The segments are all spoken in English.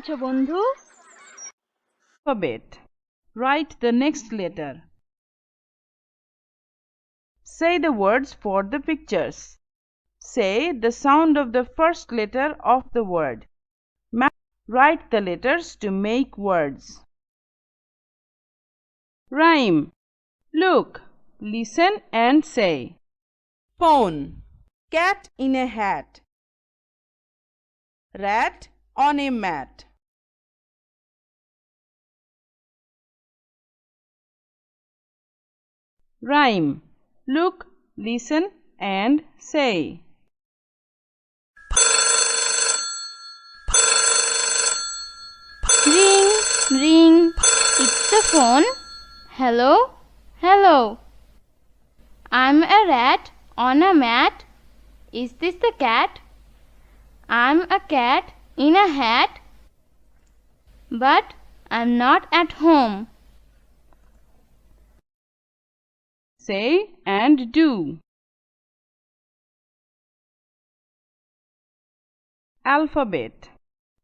আছো বন্ধু? Alphabet. Write the next letter. Say the words for the pictures. Say the sound of the first letter of the word. Write the letters to make words. Rhyme. Look, listen and say. Phone. Cat in a hat. Rat on a mat. Rhyme. Look, listen and say. Ring, ring. It's the phone. Hello, hello. I'm a rat on a mat. Is this the cat? I'm a cat in a hat, but I'm not at home. Say and do. Alphabet.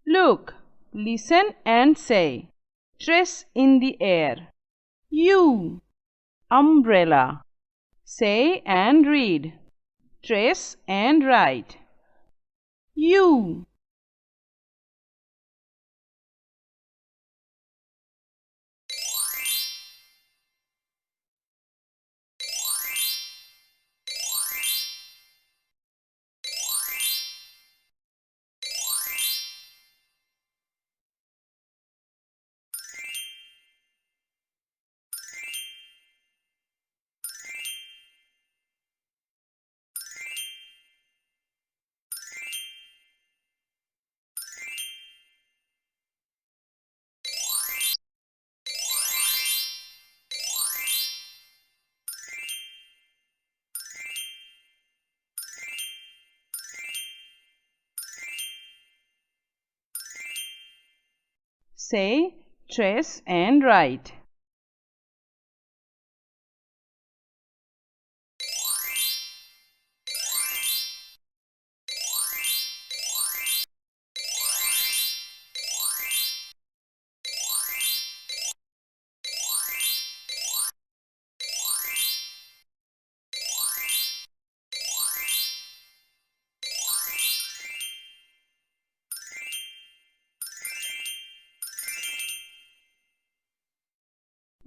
Look, listen and say. Trace in the air. U. Umbrella. Say and read. Trace and write. U. Say, trace and write.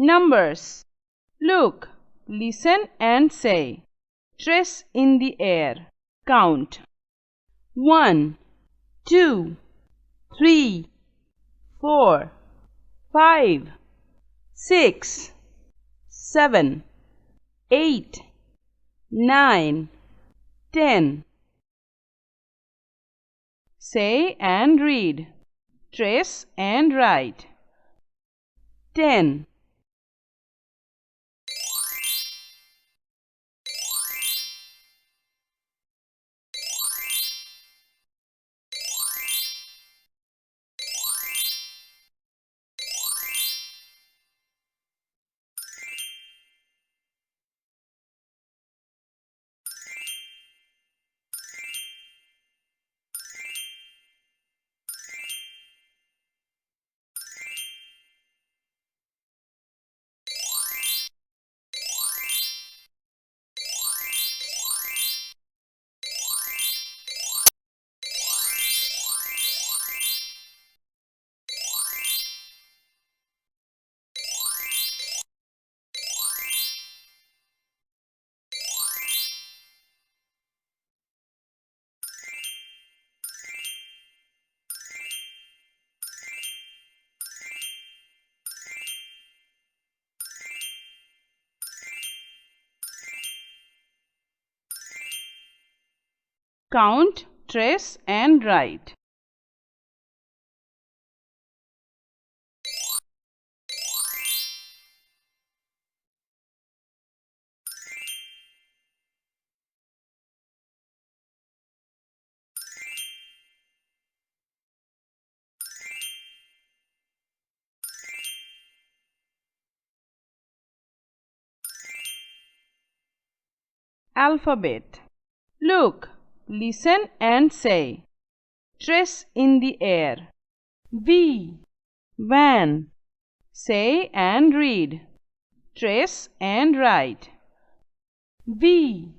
Numbers. Look, listen and say. Trace in the air. Count. 1, 2, 3, 4, 5, 6, 7, 8, 9, 10. Say and read. Trace and write. 10. Count, trace and write. Alphabet. Look, listen and say. Trace in the air. V. Van. Say and read. Trace and write. V.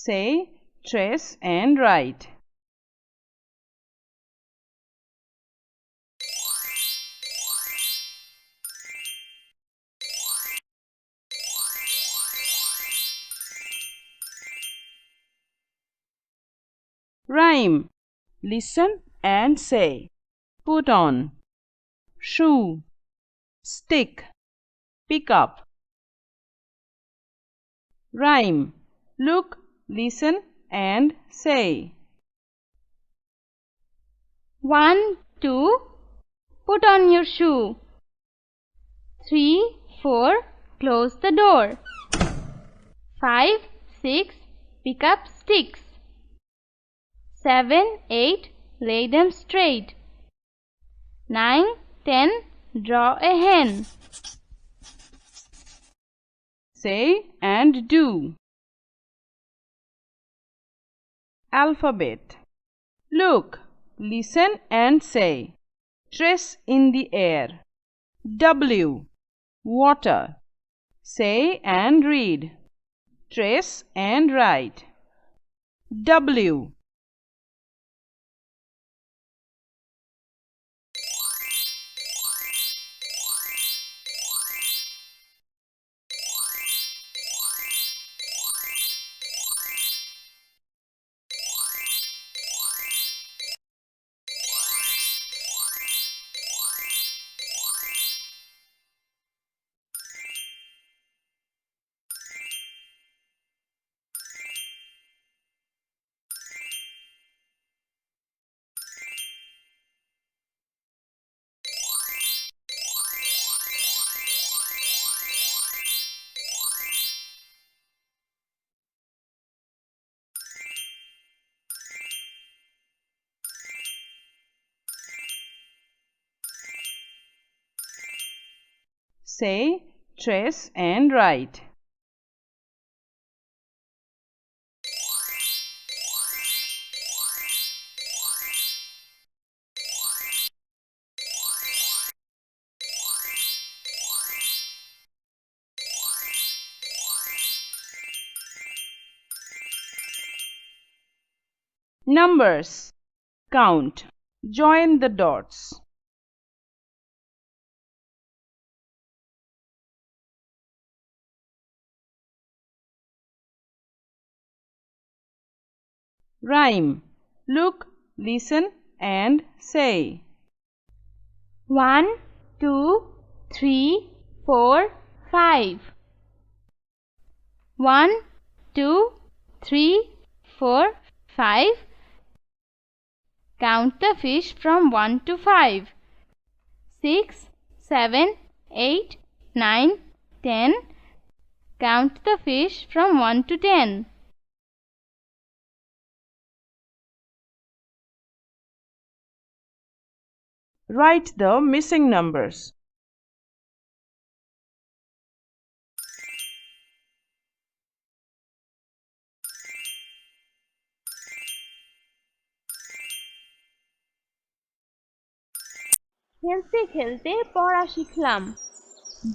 Say, trace and write. Rhyme. Listen and say. Put on. Shoe. Stick. Pick up. Rhyme. Look, listen and say. 1, 2. Put on your shoe. 3, 4. Close the door. 5, 6. Pick up sticks. 7, 8. Lay them straight. 9, 10. Draw a hen. Say and do. Alphabet. Look, listen and say. Trace in the air. W. Water. Say and read. Trace and write. W. Say, trace and write. Numbers. Count. Join the dots. Rhyme. Look, listen and say. 1, 2, 3, 4, 5. 1, 2, 3, 4, 5. Count the fish from 1 to 5. 6, 7, 8, 9, 10. Count the fish from 1 to 10. Write the missing numbers. খেলতে খেলতে পড়া শিখলাম,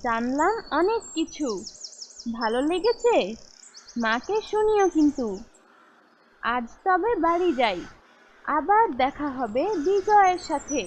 জানলাম অনেক কিছু। ভালো লেগেছে? মাকে শুনিও কিন্তু। আজ তবে বাড়ি যাই, আবার দেখা হবে বিজয়ের সাথে।